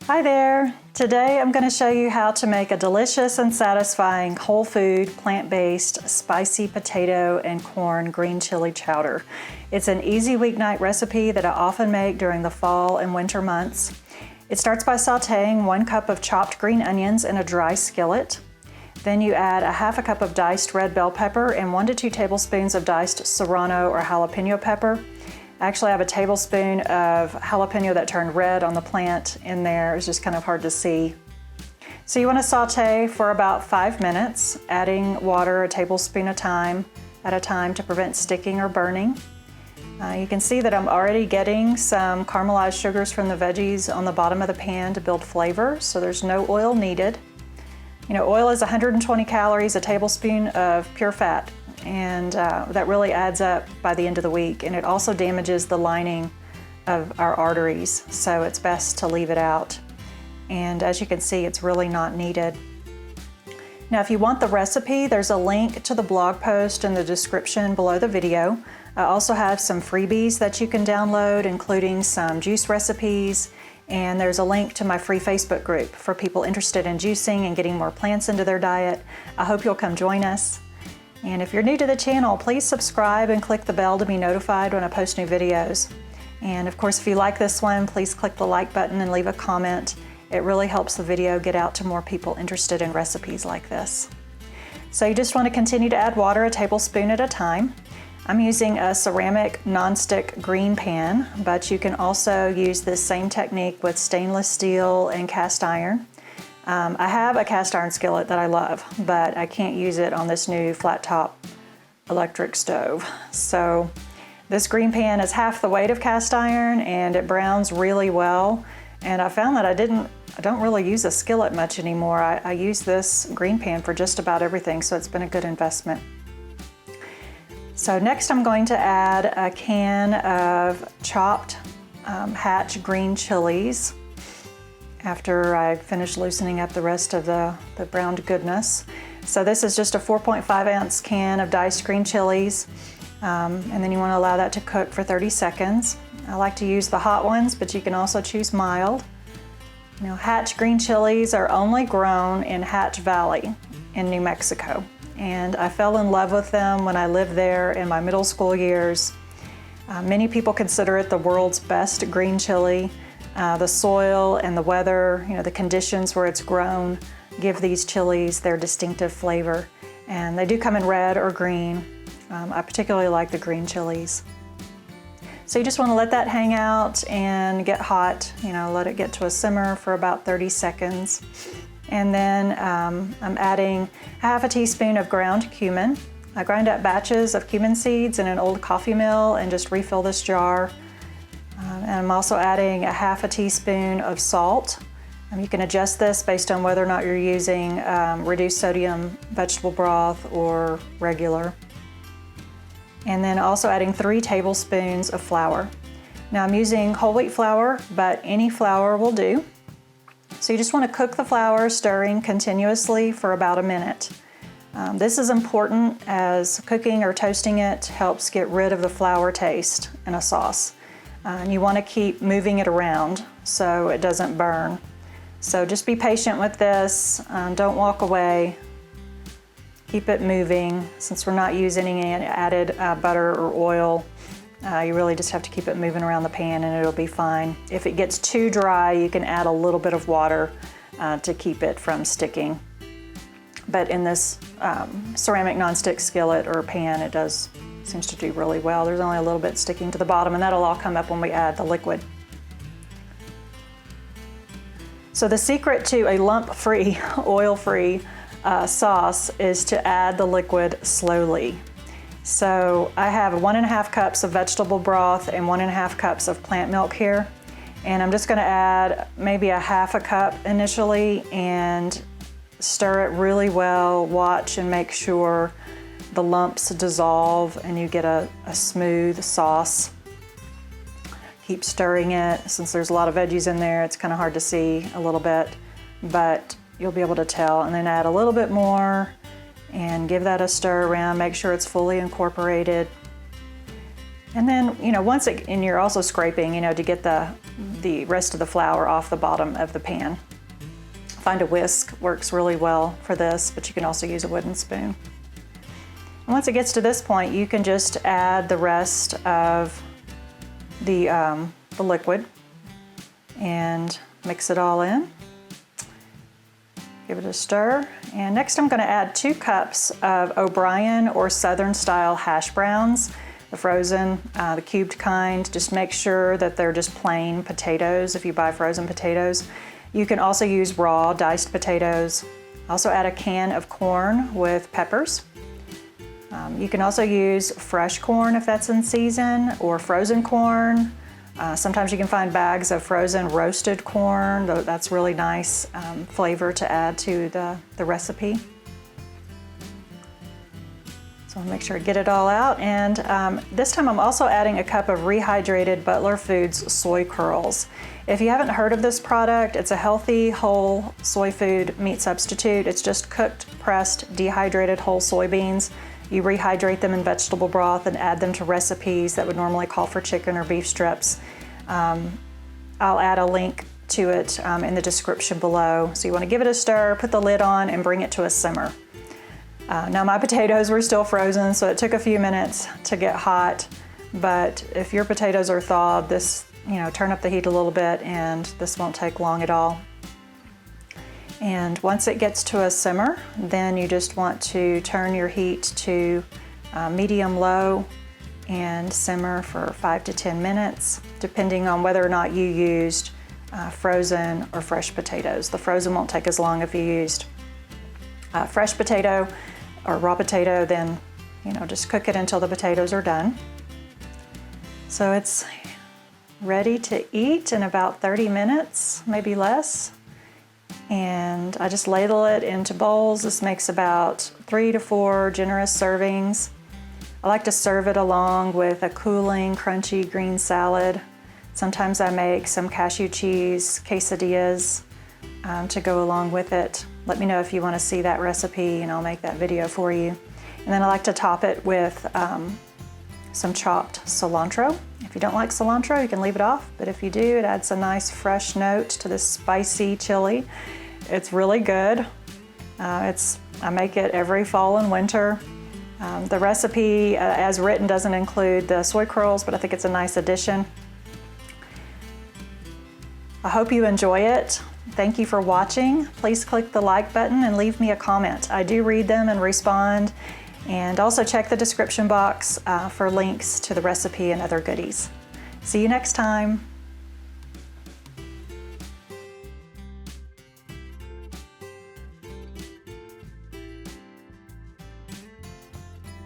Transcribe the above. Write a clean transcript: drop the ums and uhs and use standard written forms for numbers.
Hi there! Today I'm going to show you how to make a delicious and satisfying whole food, plant-based, spicy potato and corn green chili chowder. It's an easy weeknight recipe that I often make during the fall and winter months. It starts by sauteing 1 cup of chopped green onions in a dry skillet. Then you add a half a cup of diced red bell pepper and 1 to 2 tablespoons of diced serrano or jalapeno pepper. Actually, I have a tablespoon of jalapeno that turned red on the plant in there. It's just kind of hard to see. So you want to saute for about 5 minutes, adding water a tablespoon at a time to prevent sticking or burning. You can see that I'm already getting some caramelized sugars from the veggies on the bottom of the pan to build flavor, so there's no oil needed. You know, oil is 120 calories, a tablespoon of pure fat. And that really adds up by the end of the week, and it also damages the lining of our arteries, so it's best to leave it out. And as you can see, it's really not needed. Now, if you want the recipe, there's a link to the blog post in the description below the video. I also have some freebies that you can download, including some juice recipes, and there's a link to my free Facebook group for people interested in juicing and getting more plants into their diet. I hope you'll come join us. And if you're new to the channel, please subscribe and click the bell to be notified when I post new videos. And of course, if you like this one, please click the like button and leave a comment. It really helps the video get out to more people interested in recipes like this. So you just want to continue to add water a tablespoon at a time. I'm using a ceramic nonstick green pan, but you can also use this same technique with stainless steel and cast iron. I have a cast iron skillet that I love, but I can't use it on this new flat top electric stove. So this green pan is half the weight of cast iron and it browns really well. And I found that I don't really use a skillet much anymore. I use this green pan for just about everything, so it's been a good investment. So next I'm going to add a can of chopped Hatch green chilies after I finish loosening up the rest of the browned goodness. So this is just a 4.5 ounce can of diced green chilies, and then you want to allow that to cook for 30 seconds. I like to use the hot ones, but you can also choose mild. You know, Hatch green chilies are only grown in Hatch Valley in New Mexico, and I fell in love with them when I lived there in my middle school years. Many people consider it the world's best green chili. The soil and the weather, you know, the conditions where it's grown give these chilies their distinctive flavor. And they do come in red or green. I particularly like the green chilies. So you just want to let that hang out and get hot, you know, let it get to a simmer for about 30 seconds. And then I'm adding half a teaspoon of ground cumin. I grind up batches of cumin seeds in an old coffee mill and just refill this jar. And I'm also adding a half a teaspoon of salt. You can adjust this based on whether or not you're using reduced sodium vegetable broth or regular. And then also adding 3 tablespoons of flour. Now I'm using whole wheat flour, but any flour will do. So you just want to cook the flour, stirring continuously for about a minute. This is important as cooking or toasting it helps get rid of the flour taste in a sauce. And you want to keep moving it around so it doesn't burn. So just be patient with this. Don't walk away. Keep it moving. Since we're not using any added butter or oil, you really just have to keep it moving around the pan and it'll be fine. If it gets too dry, you can add a little bit of water to keep it from sticking. But in this ceramic nonstick skillet or pan, it seems to do really well. There's only a little bit sticking to the bottom, and that'll all come up when we add the liquid. So the secret to a lump-free, oil-free sauce is to add the liquid slowly. So I have 1.5 cups of vegetable broth and 1.5 cups of plant milk here. And I'm just gonna add maybe a half a cup initially and stir it really well. Watch and make sure the lumps dissolve and you get a smooth sauce. Keep stirring it. Since there's a lot of veggies in there, it's kind of hard to see a little bit, but you'll be able to tell. And then add a little bit more and give that a stir around. Make sure it's fully incorporated. And then, and you're also scraping, to get the rest of the flour off the bottom of the pan. Find a whisk works really well for this, but you can also use a wooden spoon. And once it gets to this point, you can just add the rest of the liquid and mix it all in. Give it a stir. And next I'm going to add 2 cups of O'Brien or Southern style hash browns, the frozen, the cubed kind. Just make sure that they're just plain potatoes if you buy frozen potatoes. You can also use raw diced potatoes. Also add a can of corn with peppers. You can also use fresh corn if that's in season, or frozen corn. Sometimes you can find bags of frozen roasted corn. That's really nice flavor to add to the recipe. So I'll make sure to get it all out. And this time I'm also adding a cup of rehydrated Butler Foods soy curls. If you haven't heard of this product, it's a healthy whole soy food meat substitute. It's just cooked, pressed, dehydrated whole soybeans. You rehydrate them in vegetable broth and add them to recipes that would normally call for chicken or beef strips. I'll add a link to it in the description below. So you want to give it a stir, put the lid on, and bring it to a simmer. Now my potatoes were still frozen, so it took a few minutes to get hot, but if your potatoes are thawed, turn up the heat a little bit and this won't take long at all. And once it gets to a simmer, then you just want to turn your heat to medium-low and simmer for 5 to 10 minutes, depending on whether or not you used frozen or fresh potatoes. The frozen won't take as long if you used fresh potato or raw potato, then just cook it until the potatoes are done. So it's ready to eat in about 30 minutes, maybe less. And I just ladle it into bowls. This makes about 3 to 4 generous servings. I like to serve it along with a cooling, crunchy green salad. Sometimes I make some cashew cheese quesadillas to go along with it. Let me know if you want to see that recipe and I'll make that video for you. And then I like to top it with some chopped cilantro. If you don't like cilantro, you can leave it off, but if you do, it adds a nice fresh note to this spicy chili. It's really good. I make it every fall and winter. The recipe as written doesn't include the soy curls, but I think it's a nice addition. I hope you enjoy it. Thank you for watching. Please click the like button and leave me a comment. I do read them and respond. And also check the description box for links to the recipe and other goodies. See you next time.